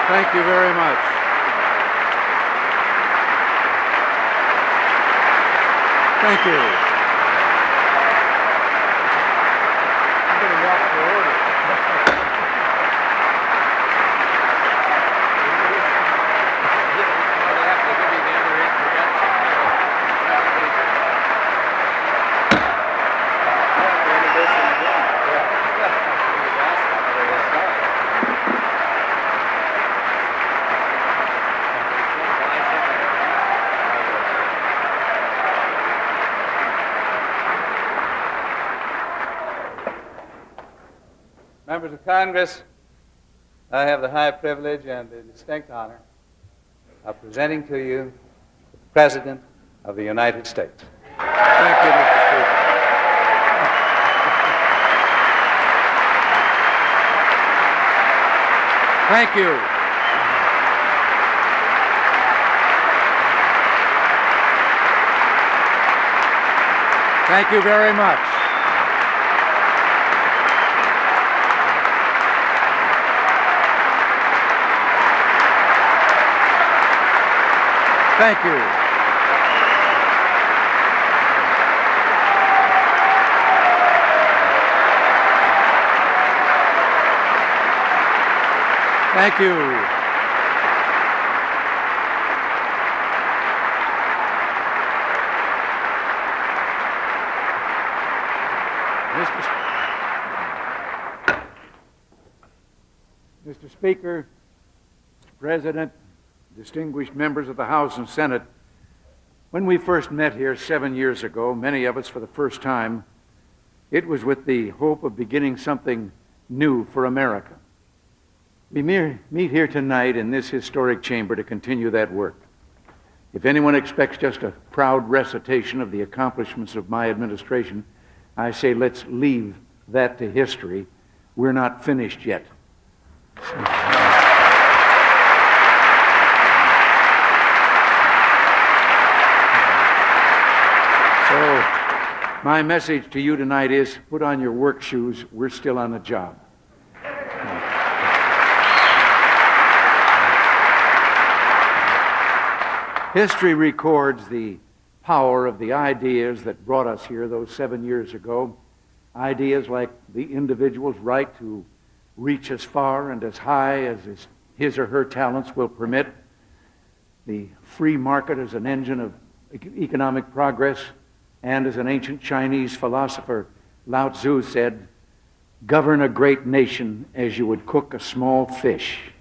Thank you very much. Thank you. I'm going to walk for order. Members of Congress, I have the high privilege and the distinct honor of presenting to you the President of the United States. Thank you, Mr. Speaker. Thank you. Thank you very much. Thank you. Thank you. Mr. Speaker, Mr. President, distinguished members of the House and Senate, when we first met here 7 years ago, many of us for the first time, it was with the hope of beginning something new for America. We meet here tonight in this historic chamber to continue that work. If anyone expects just a proud recitation of the accomplishments of my administration, I say let's leave that to history. We're not finished yet. So, my message to you tonight is put on your work shoes. We're still on the job. History records the power of the ideas that brought us here those 7 years ago. Ideas like the individual's right to reach as far and as high as his or her talents will permit, the free market as an engine of economic progress, and as an ancient Chinese philosopher, Lao Tzu said, govern a great nation as you would cook a small fish.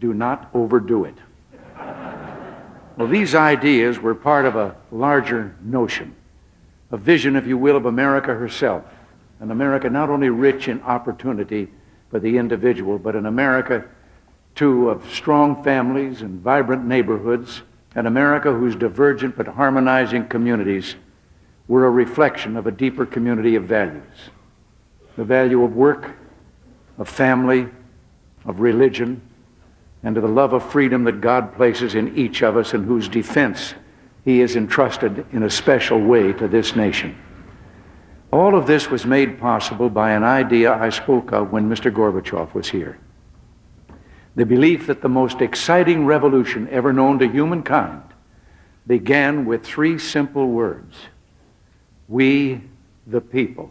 Do not overdo it. Well, these ideas were part of a larger notion, a vision, if you will, of America herself, an America not only rich in opportunity for the individual, but an America, too, of strong families and vibrant neighborhoods, an America whose divergent but harmonizing communities were a reflection of a deeper community of values. The value of work, of family, of religion, and of the love of freedom that God places in each of us and whose defense He has entrusted in a special way to this nation. All of this was made possible by an idea I spoke of when Mr. Gorbachev was here. The belief that the most exciting revolution ever known to humankind began with 3 simple words: we, the people.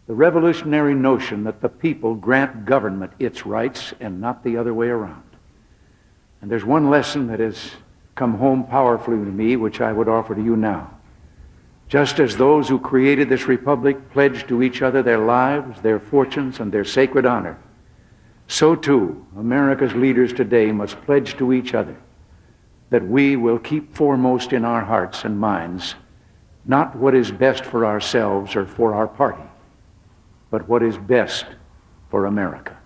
The revolutionary notion that the people grant government its rights and not the other way around. And there's one lesson that has come home powerfully to me, which I would offer to you now. Just as those who created this republic pledged to each other their lives, their fortunes, and their sacred honor, so too America's leaders today must pledge to each other that we will keep foremost in our hearts and minds not what is best for ourselves or for our party, but what is best for America.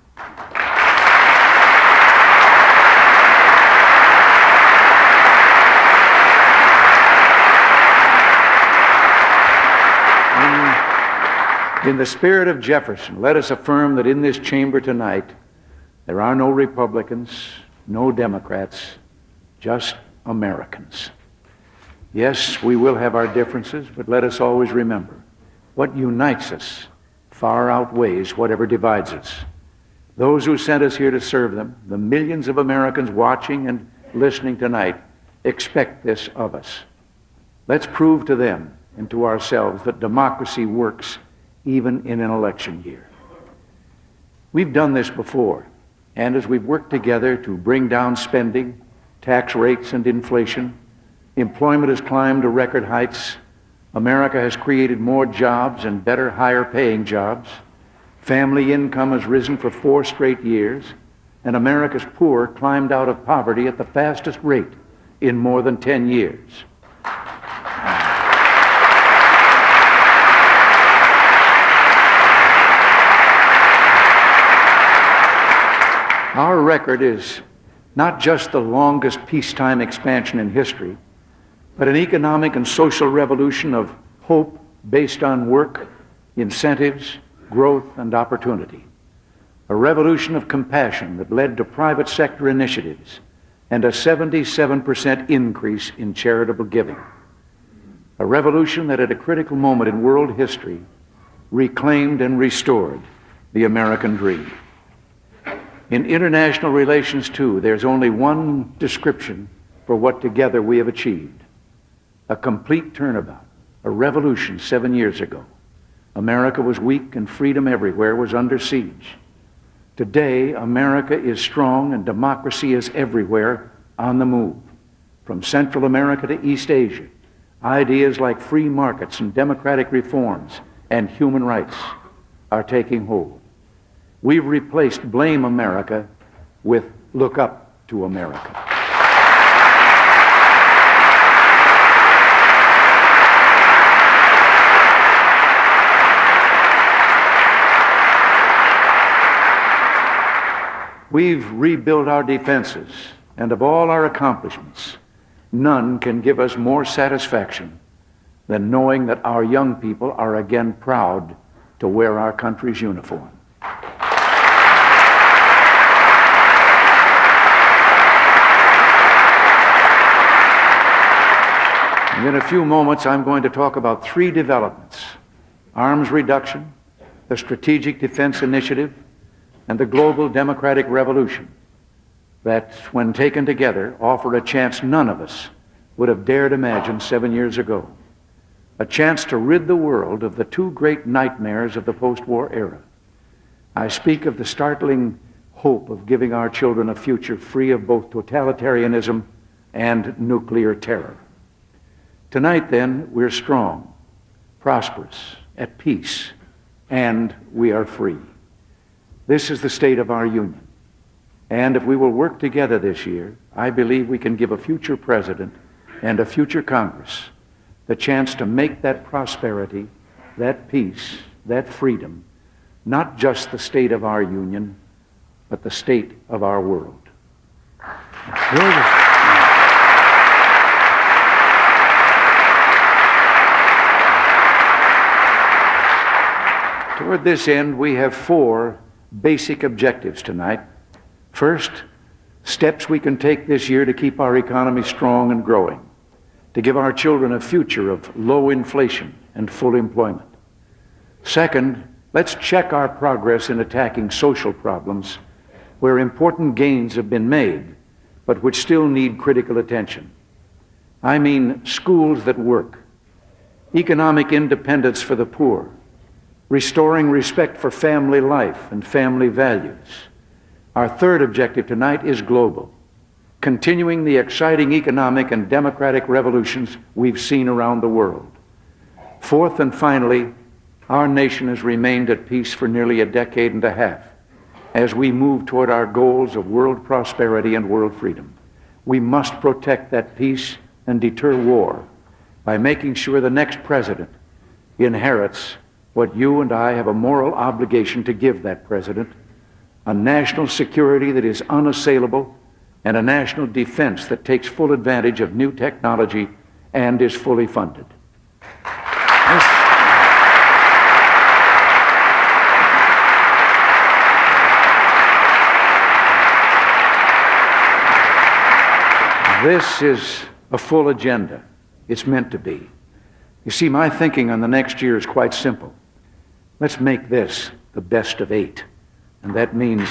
In the spirit of Jefferson, let us affirm that in this chamber tonight, there are no Republicans, no Democrats, just Americans. Yes, we will have our differences, but let us always remember, what unites us far outweighs whatever divides us. Those who sent us here to serve them, the millions of Americans watching and listening tonight, expect this of us. Let's prove to them and to ourselves that democracy works even in an election year. We've done this before, and as we've worked together to bring down spending, tax rates, and inflation, employment has climbed to record heights. America has created more jobs and better, higher-paying jobs. Family income has risen for 4 straight years, and America's poor climbed out of poverty at the fastest rate in more than 10 years. Our record is not just the longest peacetime expansion in history, but an economic and social revolution of hope based on work, incentives, growth, and opportunity. A revolution of compassion that led to private sector initiatives and a 77% increase in charitable giving. A revolution that at a critical moment in world history reclaimed and restored the American dream. In international relations, too, there's only one description for what together we have achieved. A complete turnabout, a revolution 7 years ago. America was weak and freedom everywhere was under siege. Today, America is strong and democracy is everywhere on the move. From Central America to East Asia, ideas like free markets and democratic reforms and human rights are taking hold. We've replaced blame America with look up to America. We've rebuilt our defenses, and of all our accomplishments, none can give us more satisfaction than knowing that our young people are again proud to wear our country's uniform. And in a few moments, I'm going to talk about 3 developments: arms reduction, the Strategic Defense Initiative, and the global democratic revolution that, when taken together, offer a chance none of us would have dared imagine 7 years ago. A chance to rid the world of the 2 great nightmares of the post-war era. I speak of the startling hope of giving our children a future free of both totalitarianism and nuclear terror. Tonight, then, we're strong, prosperous, at peace, and we are free. This is the state of our union. And if we will work together this year, I believe we can give a future president and a future Congress the chance to make that prosperity, that peace, that freedom, not just the state of our union, but the state of our world. Toward this end, we have 4 basic objectives tonight. First, steps we can take this year to keep our economy strong and growing, to give our children a future of low inflation and full employment. Second, let's check our progress in attacking social problems where important gains have been made, but which still need critical attention. I mean schools that work, economic independence for the poor, restoring respect for family life and family values. Our third objective tonight is global, continuing the exciting economic and democratic revolutions we've seen around the world. Fourth and finally, our nation has remained at peace for nearly a decade and a half as we move toward our goals of world prosperity and world freedom. We must protect that peace and deter war by making sure the next president inherits what you and I have a moral obligation to give that president: a national security that is unassailable and a national defense that takes full advantage of new technology and is fully funded. This is a full agenda. It's meant to be. You see, my thinking on the next year is quite simple. Let's make this the best of 8. And that means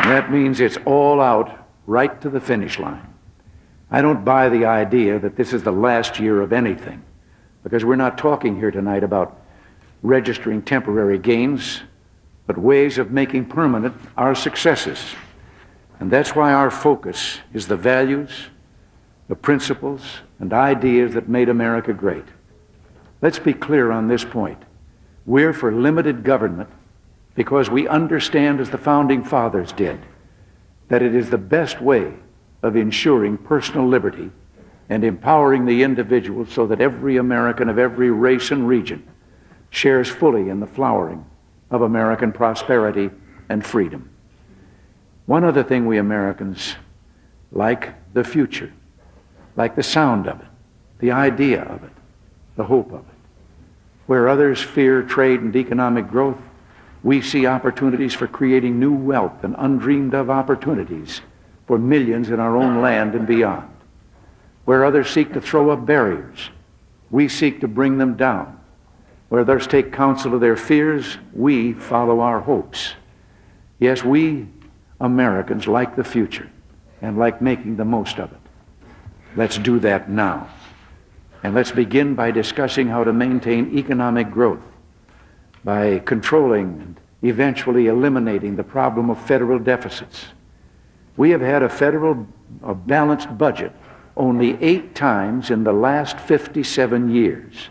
That means it's all out right to the finish line. I don't buy the idea that this is the last year of anything, because we're not talking here tonight about registering temporary gains, but ways of making permanent our successes. And that's why our focus is the values, the principles, and ideas that made America great. Let's be clear on this point. We're for limited government because we understand, as the Founding Fathers did, that it is the best way of ensuring personal liberty and empowering the individual so that every American of every race and region shares fully in the flowering of American prosperity and freedom. One other thing we Americans like: the future, like the sound of it, the idea of it, the hope of it. Where others fear trade and economic growth, we see opportunities for creating new wealth and undreamed of opportunities for millions in our own land and beyond. Where others seek to throw up barriers, we seek to bring them down. Where others take counsel of their fears, we follow our hopes. Yes, we Americans like the future and like making the most of it. Let's do that now. And let's begin by discussing how to maintain economic growth by controlling and eventually eliminating the problem of federal deficits. We have had a balanced budget only 8 times in the last 57 years.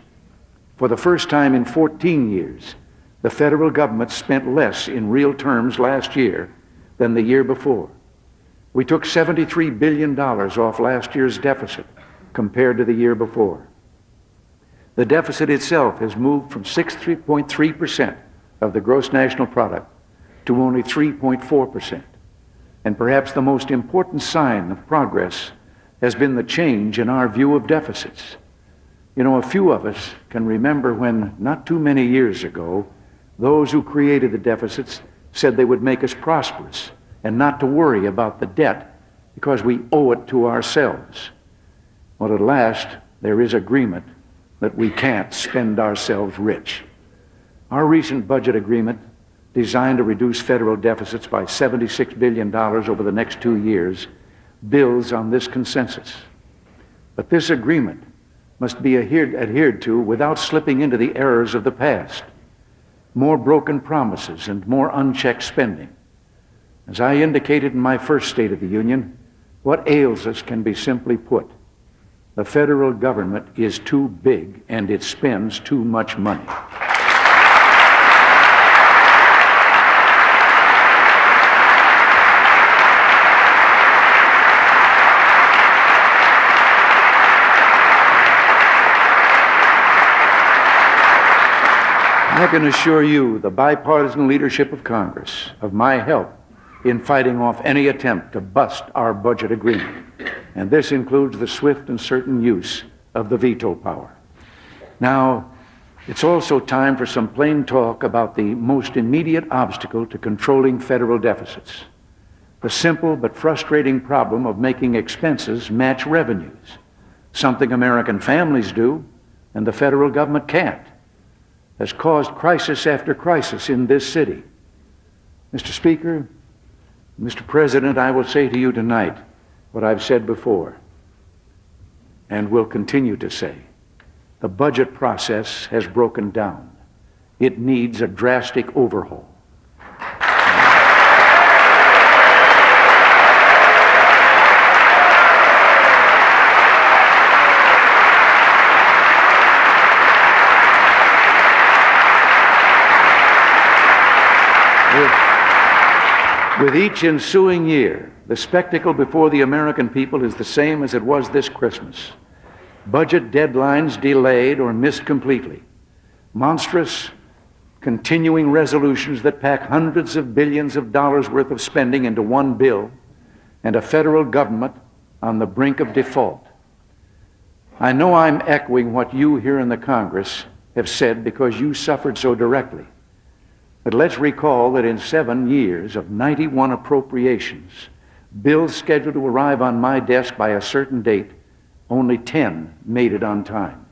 For the first time in 14 years, the federal government spent less in real terms last year than the year before. We took $73 billion off last year's deficit compared to the year before. The deficit itself has moved from 6.3% of the gross national product to only 3.4%. And perhaps the most important sign of progress has been the change in our view of deficits. You know, a few of us can remember when, not too many years ago, those who created the deficits said they would make us prosperous and not to worry about the debt because we owe it to ourselves. Well, at last, there is agreement that we can't spend ourselves rich. Our recent budget agreement, designed to reduce federal deficits by $76 billion over the next 2 years, builds on this consensus. But this agreement must be adhered to without slipping into the errors of the past. More broken promises and more unchecked spending. As I indicated in my first State of the Union, what ails us can be simply put: the federal government is too big and it spends too much money. I can assure you, the bipartisan leadership of Congress, of my help in fighting off any attempt to bust our budget agreement. And this includes the swift and certain use of the veto power. Now, it's also time for some plain talk about the most immediate obstacle to controlling federal deficits: the simple but frustrating problem of making expenses match revenues, something American families do and the federal government can't, has caused crisis after crisis in this city. Mr. Speaker, Mr. President, I will say to you tonight what I've said before and will continue to say. The budget process has broken down. It needs a drastic overhaul. With each ensuing year, the spectacle before the American people is the same as it was this Christmas. Budget deadlines delayed or missed completely. Monstrous, continuing resolutions that pack hundreds of billions of dollars worth of spending into one bill, and a federal government on the brink of default. I know I'm echoing what you here in the Congress have said because you suffered so directly. But let's recall that in 7 years of 91 appropriations, bills scheduled to arrive on my desk by a certain date, only 10 made it on time.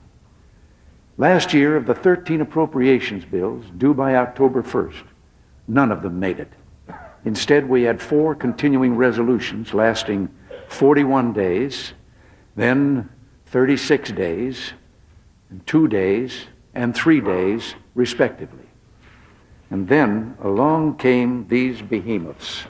Last year, of the 13 appropriations bills due by October 1st, none of them made it. Instead, we had 4 continuing resolutions lasting 41 days, then 36 days, and 2 days, and 3 days, respectively. And then along came these behemoths.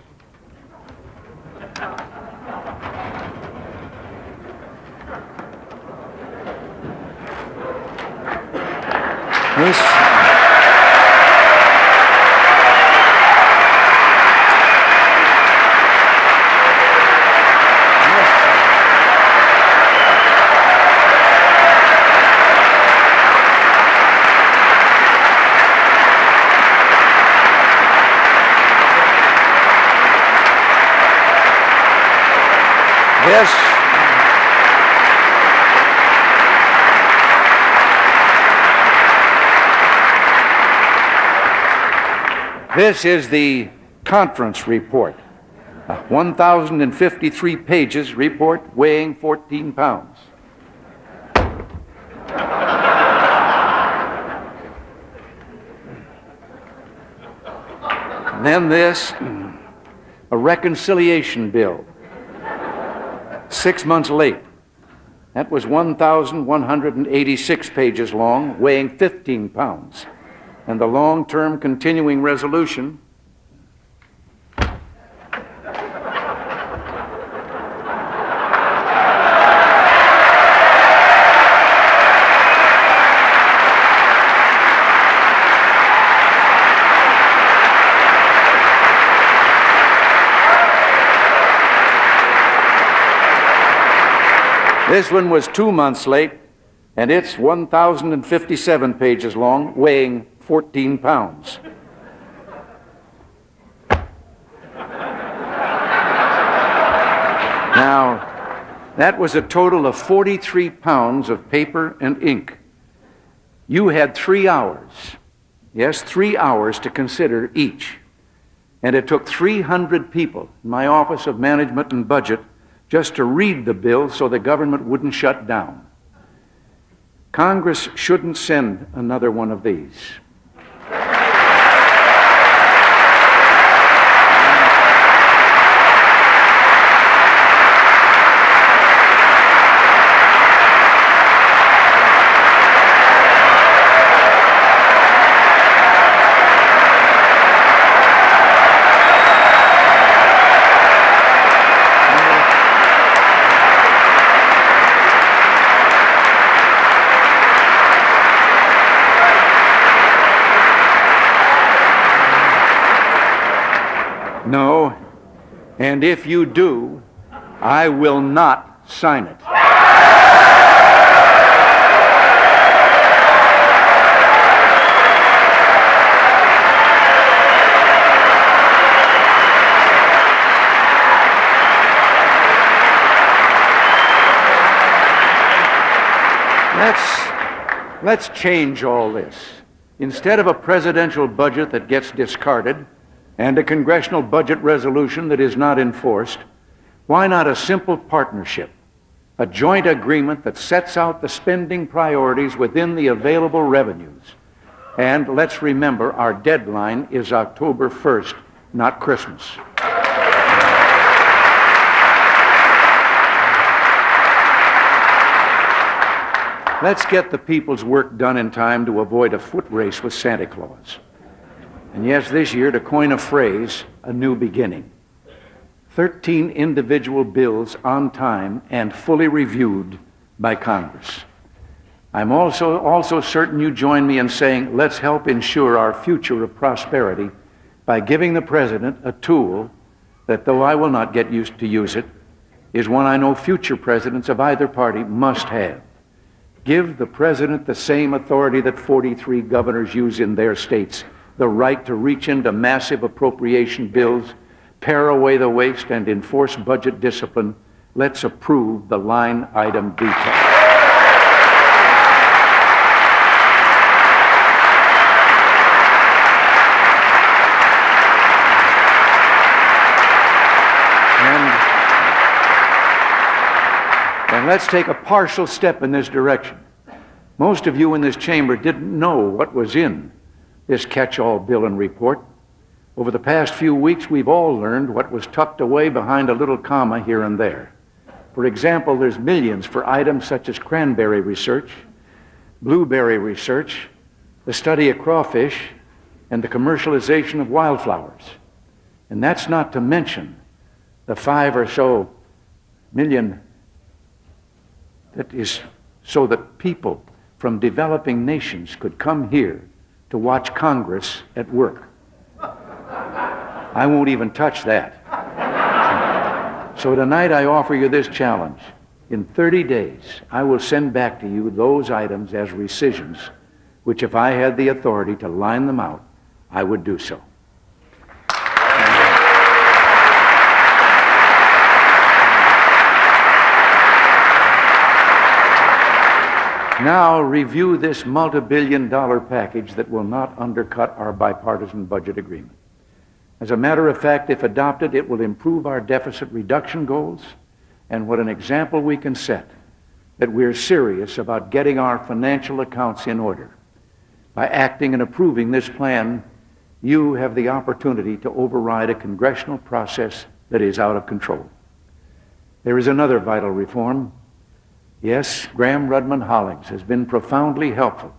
This is the conference report, a 1,053 pages report weighing 14 pounds. And then this, a reconciliation bill, 6 months late. That was 1,186 pages long, weighing 15 pounds. And the long-term continuing resolution this one was 2 months late, and it's 1,057 pages long, weighing 14 pounds. Now, that was a total of 43 pounds of paper and ink. You had 3 hours, yes, 3 hours to consider each. And it took 300 people in my Office of Management and Budget just to read the bill so the government wouldn't shut down. Congress shouldn't send another one of these. No, and if you do, I will not sign it. Let's change all this. Instead of a presidential budget that gets discarded, and a congressional budget resolution that is not enforced, why not a simple partnership, a joint agreement that sets out the spending priorities within the available revenues? And let's remember, our deadline is October 1st, not Christmas. Let's get the people's work done in time to avoid a foot race with Santa Claus. And yes, this year, to coin a phrase, a new beginning. 13 individual bills on time and fully reviewed by Congress. I'm also certain you join me in saying, let's help ensure our future of prosperity by giving the President a tool that, though I will not get used to use it, is one I know future presidents of either party must have. Give the President the same authority that 43 governors use in their states, the right to reach into massive appropriation bills, pare away the waste, and enforce budget discipline. Let's approve the line item veto. And let's take a partial step in this direction. Most of you in this chamber didn't know what was in this catch-all bill and report. Over the past few weeks, we've all learned what was tucked away behind a little comma here and there. For example, there's millions for items such as cranberry research, blueberry research, the study of crawfish, and the commercialization of wildflowers. And that's not to mention the 5 or so million that is so that people from developing nations could come here to watch Congress at work. I won't even touch that. So tonight I offer you this challenge. In 30 days, I will send back to you those items as rescissions, which if I had the authority to line them out, I would do so. Now review this multi-billion-dollar package that will not undercut our bipartisan budget agreement. As a matter of fact, if adopted, it will improve our deficit reduction goals, and what an example we can set that we're serious about getting our financial accounts in order. By acting and approving this plan, you have the opportunity to override a congressional process that is out of control. There is another vital reform. Yes, Graham Rudman Hollings has been profoundly helpful,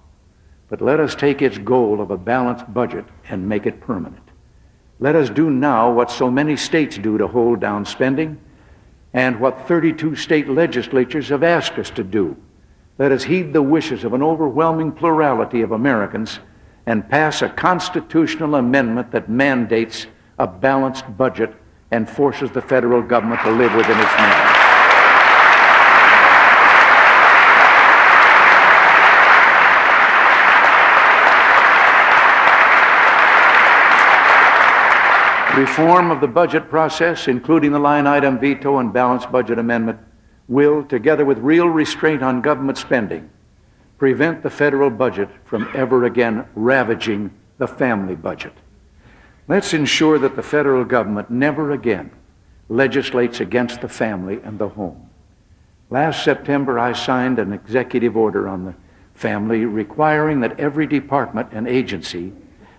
but let us take its goal of a balanced budget and make it permanent. Let us do now what so many states do to hold down spending, and what 32 state legislatures have asked us to do. Let us heed the wishes of an overwhelming plurality of Americans and pass a constitutional amendment that mandates a balanced budget and forces the federal government to live within its means. Reform of the budget process, including the line item veto and balanced budget amendment, will, together with real restraint on government spending, prevent the federal budget from ever again ravaging the family budget. Let's ensure that the federal government never again legislates against the family and the home. Last September, I signed an executive order on the family requiring that every department and agency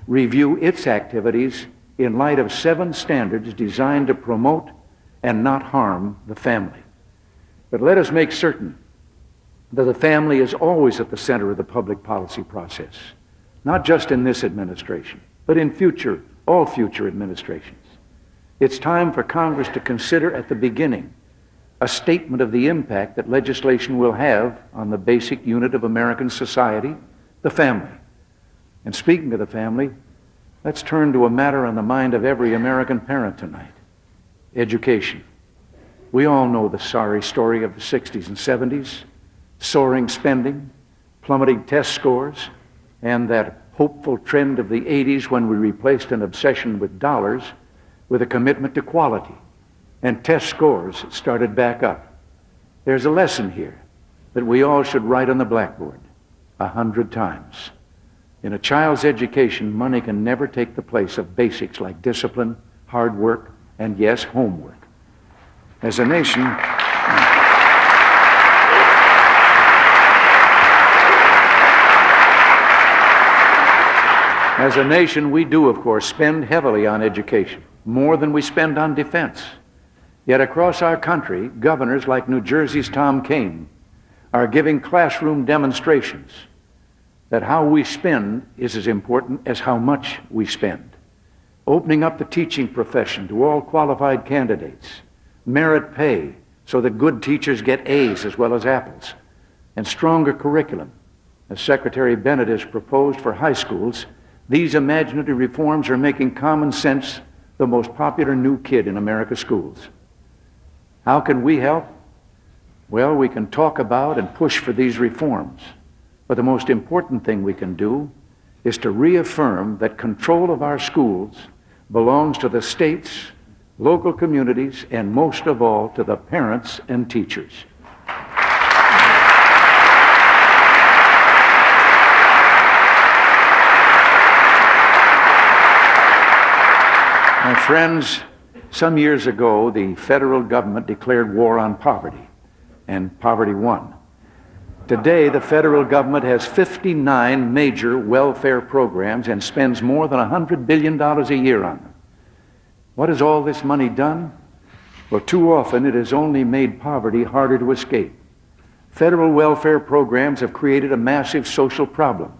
review its activities in light of 7 standards designed to promote and not harm the family. But let us make certain that the family is always at the center of the public policy process, not just in this administration, but in all future administrations. It's time for Congress to consider at the beginning a statement of the impact that legislation will have on the basic unit of American society, the family. And speaking of the family, let's turn to a matter on the mind of every American parent tonight: education. We all know the sorry story of the 60s and 70s, soaring spending, plummeting test scores, and that hopeful trend of the 80s when we replaced an obsession with dollars with a commitment to quality, and test scores started back up. There's a lesson here that we all should write on the blackboard 100 times. In a child's education, money can never take the place of basics like discipline, hard work, and yes, homework. As a nation, we do, of course, spend heavily on education, more than we spend on defense. Yet across our country, governors like New Jersey's Tom Kean are giving classroom demonstrations that how we spend is as important as how much we spend. Opening up the teaching profession to all qualified candidates, merit pay so that good teachers get A's as well as apples, and stronger curriculum. As Secretary Bennett has proposed for high schools, these imaginative reforms are making common sense the most popular new kid in America's schools. How can we help? Well, we can talk about and push for these reforms. But the most important thing we can do is to reaffirm that control of our schools belongs to the states, local communities, and most of all to the parents and teachers. My friends, some years ago, the federal government declared war on poverty, and poverty won. Today, the federal government has 59 major welfare programs and spends more than $100 billion a year on them. What has all this money done? Well, too often it has only made poverty harder to escape. Federal welfare programs have created a massive social problem.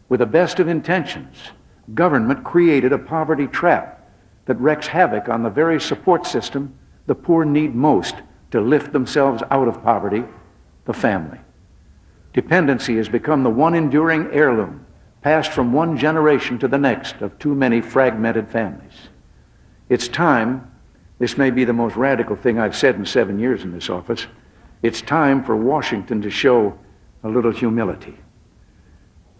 With the best of intentions, government created a poverty trap that wreaks havoc on the very support system the poor need most to lift themselves out of poverty, the family. Dependency has become the one enduring heirloom passed from one generation to the next of too many fragmented families. It's time, this may be the most radical thing I've said in 7 years in this office, it's time for Washington to show a little humility.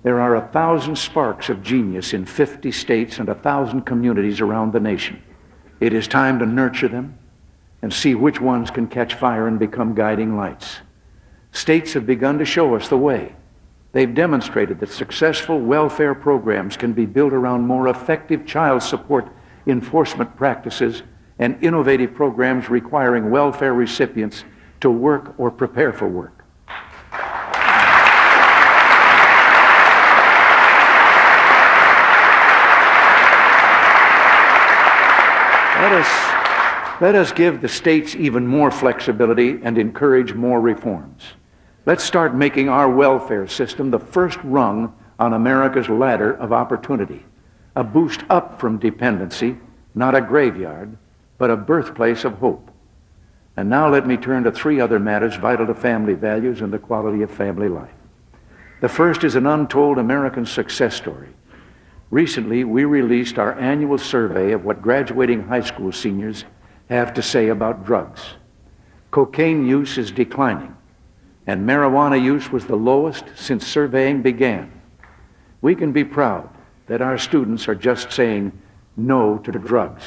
There are 1,000 sparks of genius in 50 states and 1,000 communities around the nation. It is time to nurture them and see which ones can catch fire and become guiding lights. States have begun to show us the way. They've demonstrated that successful welfare programs can be built around more effective child support enforcement practices and innovative programs requiring welfare recipients to work or prepare for work. Let us give the states even more flexibility and encourage more reforms. Let's start making our welfare system the first rung on America's ladder of opportunity, a boost up from dependency, not a graveyard, but a birthplace of hope. And now let me turn to 3 other matters vital to family values and the quality of family life. The first is an untold American success story. Recently, we released our annual survey of what graduating high school seniors have to say about drugs. Cocaine use is declining, and marijuana use was the lowest since surveying began. We can be proud that our students are just saying no to drugs.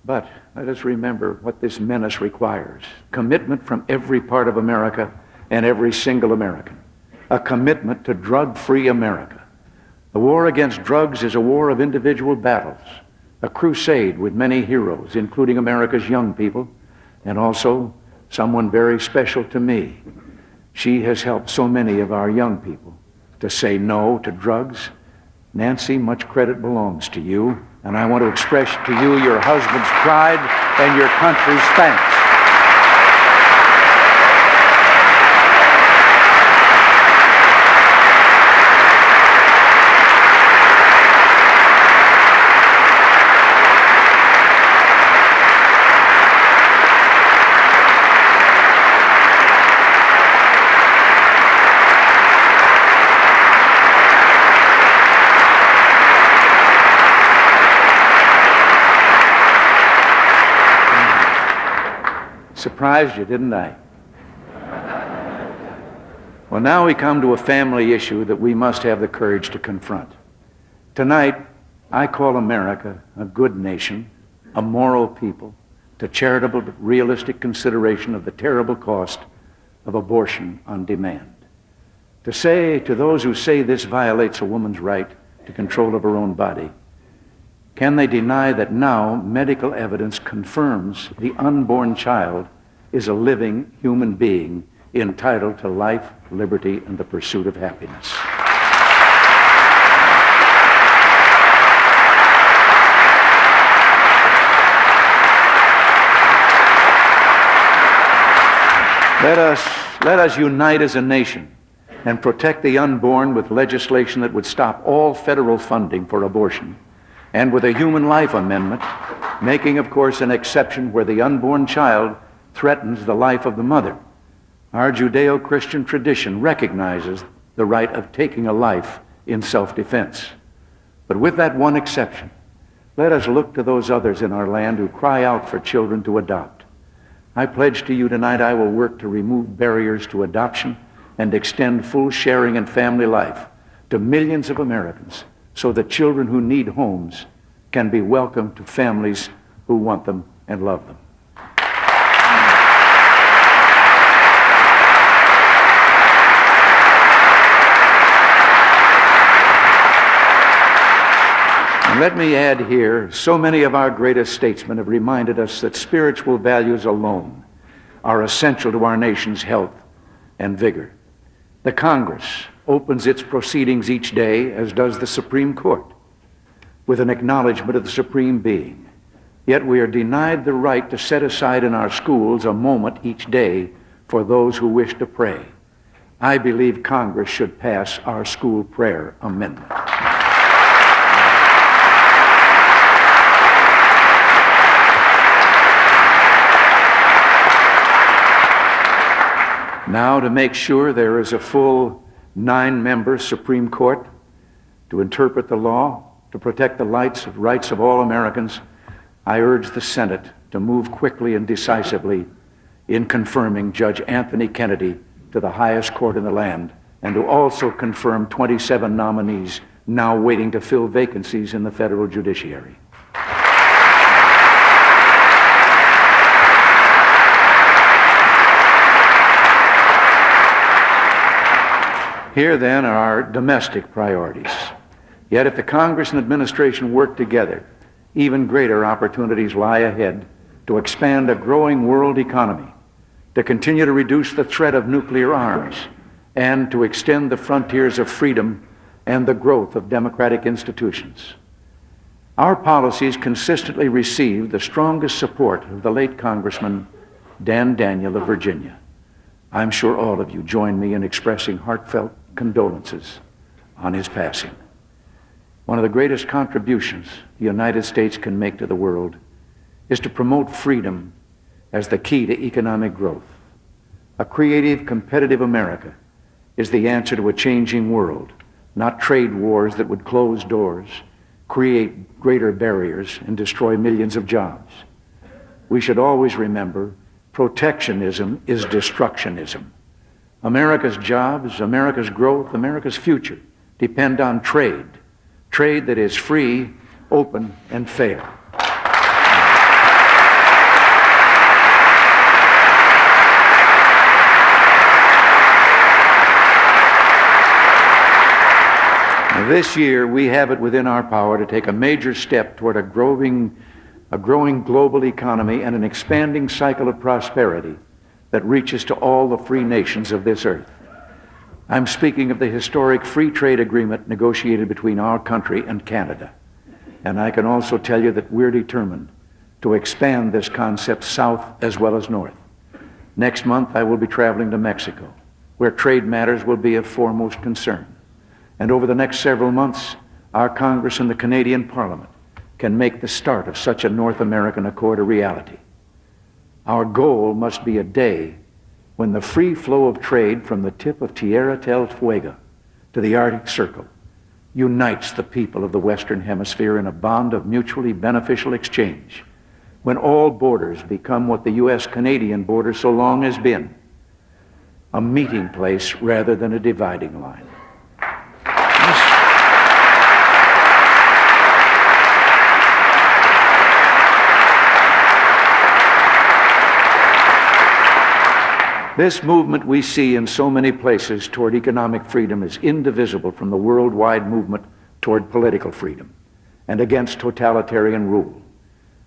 But let us remember what this menace requires. Commitment from every part of America and every single American. A commitment to drug-free America. The war against drugs is a war of individual battles, a crusade with many heroes, including America's young people, and also someone very special to me. She has helped so many of our young people to say no to drugs. Nancy, much credit belongs to you. And I want to express to you your husband's pride and your country's thanks. Surprised you, didn't I? Well, now we come to a family issue that we must have the courage to confront. Tonight, I call America a good nation, a moral people, to charitable but realistic consideration of the terrible cost of abortion on demand. To say to those who say this violates a woman's right to control of her own body, can they deny that now medical evidence confirms the unborn child is a living human being entitled to life, liberty, and the pursuit of happiness? Let us unite as a nation and protect the unborn with legislation that would stop all federal funding for abortion, and with a human life amendment, making, of course, an exception where the unborn child threatens the life of the mother. Our Judeo-Christian tradition recognizes the right of taking a life in self-defense. But with that one exception, let us look to those others in our land who cry out for children to adopt. I pledge to you tonight I will work to remove barriers to adoption and extend full sharing in family life to millions of Americans, so that children who need homes can be welcomed to families who want them and love them. And let me add here, so many of our greatest statesmen have reminded us that spiritual values alone are essential to our nation's health and vigor. The Congress opens its proceedings each day, as does the Supreme Court, with an acknowledgement of the Supreme Being. Yet we are denied the right to set aside in our schools a moment each day for those who wish to pray. I believe Congress should pass our school prayer amendment. Now, to make sure there is a full 9-member Supreme Court to interpret the law, to protect the rights of all Americans, I urge the Senate to move quickly and decisively in confirming Judge Anthony Kennedy to the highest court in the land, and to also confirm 27 nominees now waiting to fill vacancies in the federal judiciary. Here, then, are our domestic priorities. Yet if the Congress and administration work together, even greater opportunities lie ahead to expand a growing world economy, to continue to reduce the threat of nuclear arms, and to extend the frontiers of freedom and the growth of democratic institutions. Our policies consistently received the strongest support of the late Congressman Dan Daniel of Virginia. I'm sure all of you join me in expressing heartfelt condolences on his passing. One of the greatest contributions the United States can make to the world is to promote freedom as the key to economic growth. A creative, competitive America is the answer to a changing world, not trade wars that would close doors, create greater barriers, and destroy millions of jobs. We should always remember protectionism is destructionism. America's jobs, America's growth, America's future depend on trade that is free, open, and fair. This year, we have it within our power to take a major step toward a growing global economy and an expanding cycle of prosperity that reaches to all the free nations of this earth. I'm speaking of the historic free trade agreement negotiated between our country and Canada. And I can also tell you that we're determined to expand this concept south as well as north. Next month, I will be traveling to Mexico, where trade matters will be of foremost concern. And over the next several months, our Congress and the Canadian Parliament can make the start of such a North American accord a reality. Our goal must be a day when the free flow of trade from the tip of Tierra del Fuego to the Arctic Circle unites the people of the Western Hemisphere in a bond of mutually beneficial exchange, when all borders become what the U.S.-Canadian border so long has been, a meeting place rather than a dividing line. This movement we see in so many places toward economic freedom is indivisible from the worldwide movement toward political freedom and against totalitarian rule.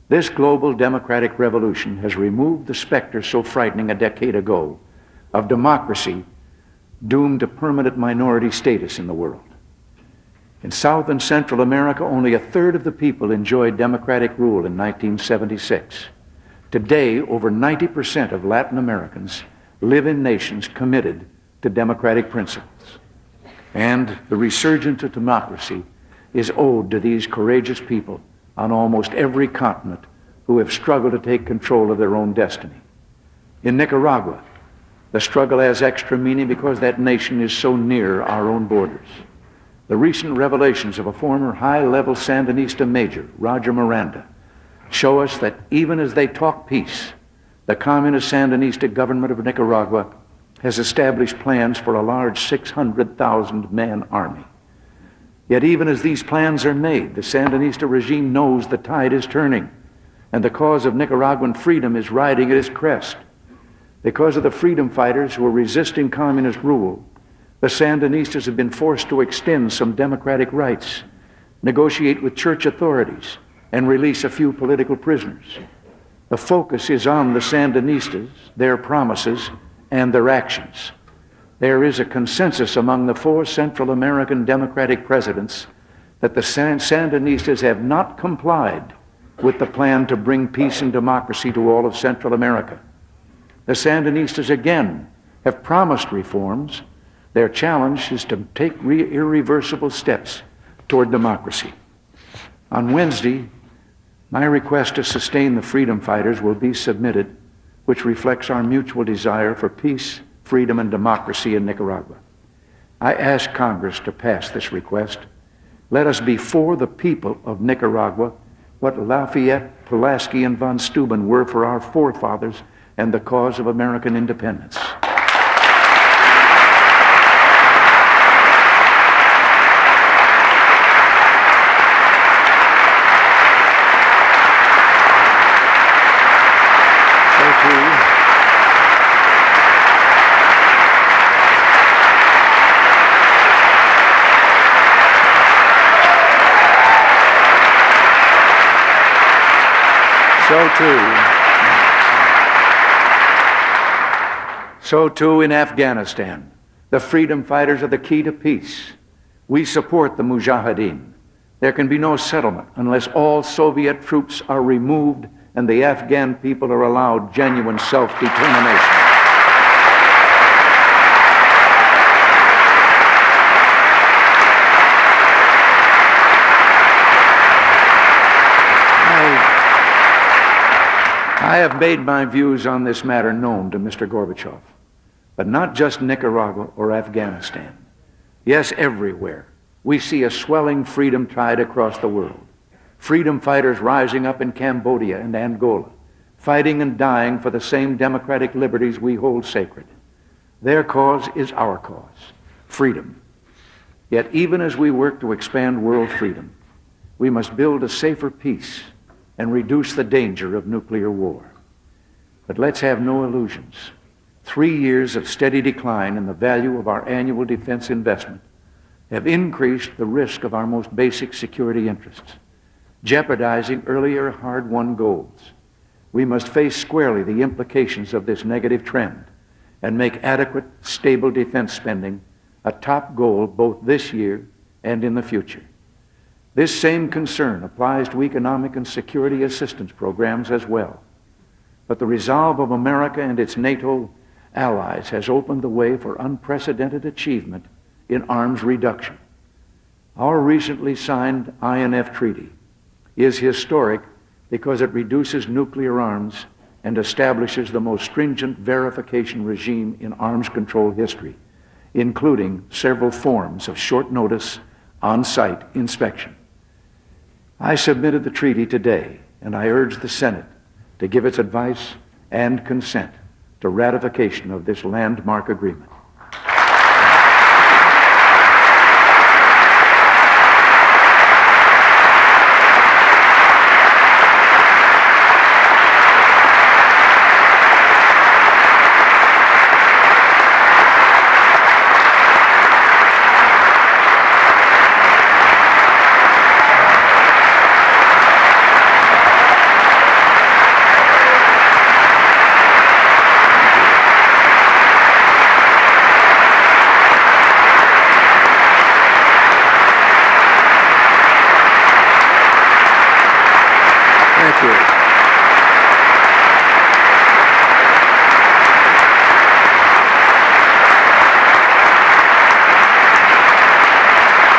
This global democratic revolution has removed the specter so frightening a decade ago of democracy doomed to permanent minority status in the world. In South and Central America, only a third of the people enjoyed democratic rule in 1976. Today, over 90% of Latin Americans live in nations committed to democratic principles. And the resurgence of democracy is owed to these courageous people on almost every continent who have struggled to take control of their own destiny. In Nicaragua, the struggle has extra meaning because that nation is so near our own borders. The recent revelations of a former high-level Sandinista major, Roger Miranda, show us that even as they talk peace, the communist Sandinista government of Nicaragua has established plans for a large 600,000-man army. Yet even as these plans are made, the Sandinista regime knows the tide is turning, and the cause of Nicaraguan freedom is riding at its crest. Because of the freedom fighters who are resisting communist rule, the Sandinistas have been forced to extend some democratic rights, negotiate with church authorities, and release a few political prisoners. The focus is on the Sandinistas, their promises, and their actions. There is a consensus among the 4 Central American Democratic presidents that the Sandinistas have not complied with the plan to bring peace and democracy to all of Central America. The Sandinistas again have promised reforms. Their challenge is to take irreversible steps toward democracy. On Wednesday, my request to sustain the freedom fighters will be submitted, which reflects our mutual desire for peace, freedom, and democracy in Nicaragua. I ask Congress to pass this request. Let us be for the people of Nicaragua what Lafayette, Pulaski, and von Steuben were for our forefathers and the cause of American independence. So too in Afghanistan. The freedom fighters are the key to peace. We support the Mujahideen. There can be no settlement unless all Soviet troops are removed and the Afghan people are allowed genuine self-determination. I have made my views on this matter known to Mr. Gorbachev, but not just Nicaragua or Afghanistan. Yes, everywhere we see a swelling freedom tide across the world. Freedom fighters rising up in Cambodia and Angola, fighting and dying for the same democratic liberties we hold sacred. Their cause is our cause, freedom. Yet even as we work to expand world freedom, we must build a safer peace and reduce the danger of nuclear war. But let's have no illusions. 3 years of steady decline in the value of our annual defense investment have increased the risk of our most basic security interests, jeopardizing earlier hard-won goals. We must face squarely the implications of this negative trend and make adequate, stable defense spending a top goal both this year and in the future. This same concern applies to economic and security assistance programs as well. But the resolve of America and its NATO allies has opened the way for unprecedented achievement in arms reduction. Our recently signed INF treaty is historic because it reduces nuclear arms and establishes the most stringent verification regime in arms control history, including several forms of short notice on-site inspection. I submitted the treaty today, and I urge the Senate to give its advice and consent to ratification of this landmark agreement.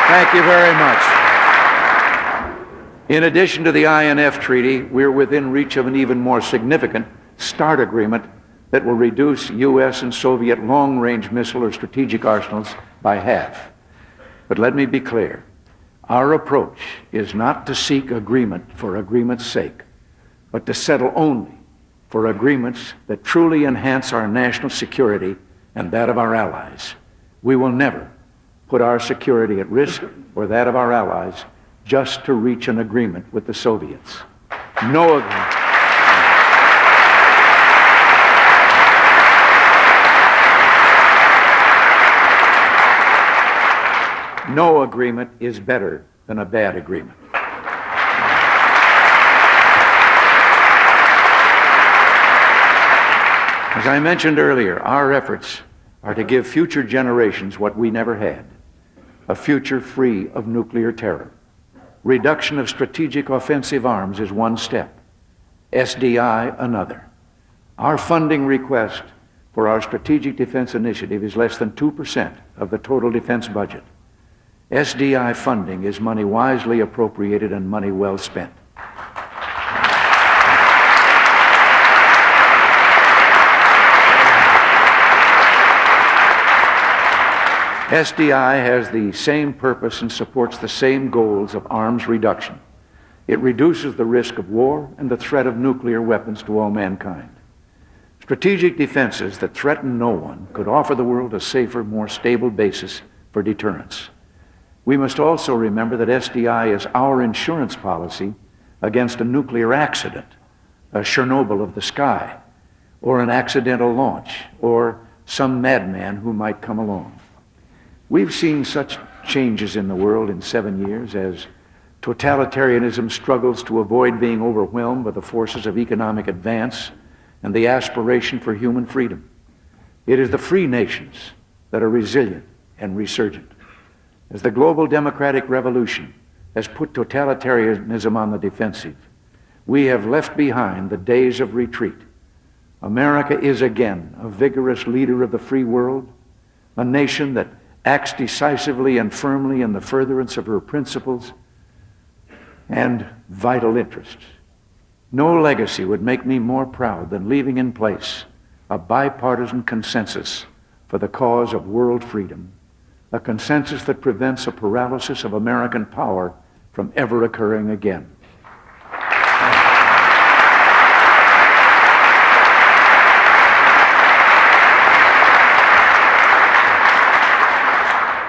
Thank you very much. In addition to the INF Treaty, we're within reach of an even more significant START agreement that will reduce U.S. and Soviet long-range missile or strategic arsenals by half. But let me be clear. Our approach is not to seek agreement for agreement's sake, but to settle only for agreements that truly enhance our national security and that of our allies. We will never put our security at risk or that of our allies just to reach an agreement with the Soviets. No agreement. No agreement is better than a bad agreement. As I mentioned earlier, our efforts are to give future generations what we never had, a future free of nuclear terror. Reduction of strategic offensive arms is one step, SDI another. Our funding request for our Strategic Defense Initiative is less than 2% of the total defense budget. SDI funding is money wisely appropriated and money well spent. SDI has the same purpose and supports the same goals of arms reduction. It reduces the risk of war and the threat of nuclear weapons to all mankind. Strategic defenses that threaten no one could offer the world a safer, more stable basis for deterrence. We must also remember that SDI is our insurance policy against a nuclear accident, a Chernobyl of the sky, or an accidental launch, or some madman who might come along. We've seen such changes in the world in 7 years as totalitarianism struggles to avoid being overwhelmed by the forces of economic advance and the aspiration for human freedom. It is the free nations that are resilient and resurgent. As the global democratic revolution has put totalitarianism on the defensive, we have left behind the days of retreat. America is again a vigorous leader of the free world, a nation that acts decisively and firmly in the furtherance of her principles and vital interests. No legacy would make me more proud than leaving in place a bipartisan consensus for the cause of world freedom, a consensus that prevents a paralysis of American power from ever occurring again.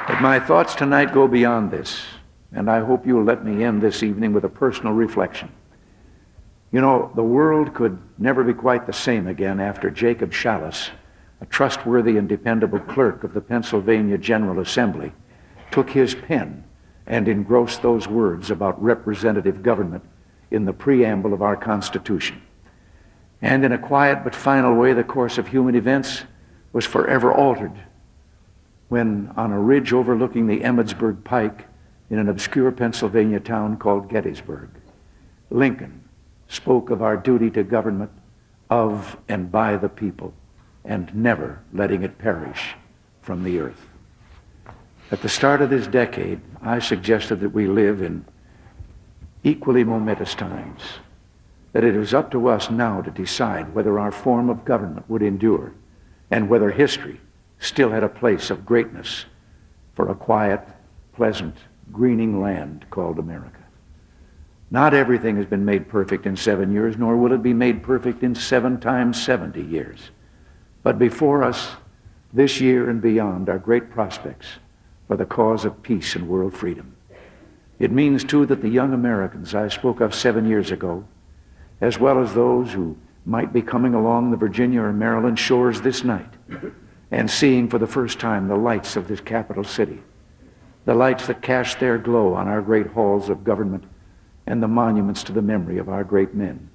But my thoughts tonight go beyond this, and I hope you'll let me end this evening with a personal reflection. You know, the world could never be quite the same again after Jacob Challis, a trustworthy and dependable clerk of the Pennsylvania General Assembly, took his pen and engrossed those words about representative government in the preamble of our Constitution. And in a quiet but final way, the course of human events was forever altered when, on a ridge overlooking the Emmetsburg Pike in an obscure Pennsylvania town called Gettysburg, Lincoln spoke of our duty to government of and by the people, and never letting it perish from the earth. At the start of this decade, I suggested that we live in equally momentous times, that it was up to us now to decide whether our form of government would endure and whether history still had a place of greatness for a quiet, pleasant, greening land called America. Not everything has been made perfect in 7 years, nor will it be made perfect in 7 times 70 years. But before us, this year and beyond, are great prospects for the cause of peace and world freedom. It means, too, that the young Americans I spoke of 7 years ago, as well as those who might be coming along the Virginia or Maryland shores this night and seeing for the first time the lights of this capital city, the lights that cast their glow on our great halls of government and the monuments to the memory of our great men.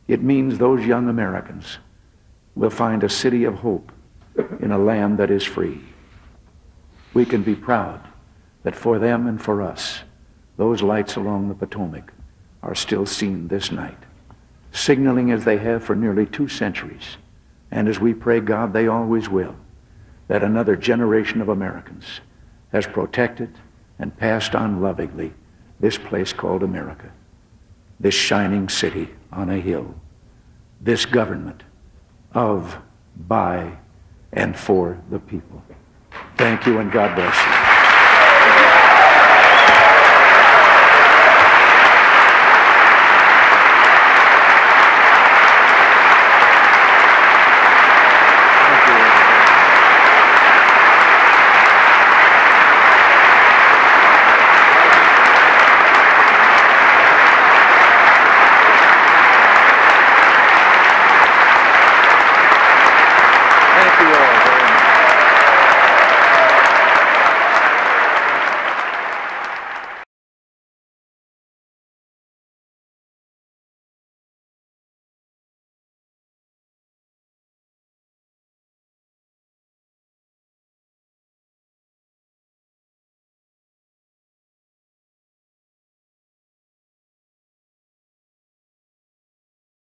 It means those young Americans will find a city of hope in a land that is free. We can be proud that for them and for us, those lights along the Potomac are still seen this night, signaling as they have for nearly 2 centuries, and as we pray God they always will, that another generation of Americans has protected and passed on lovingly this place called America, this shining city on a hill, this government of, by, and for the people. Thank you, and God bless you.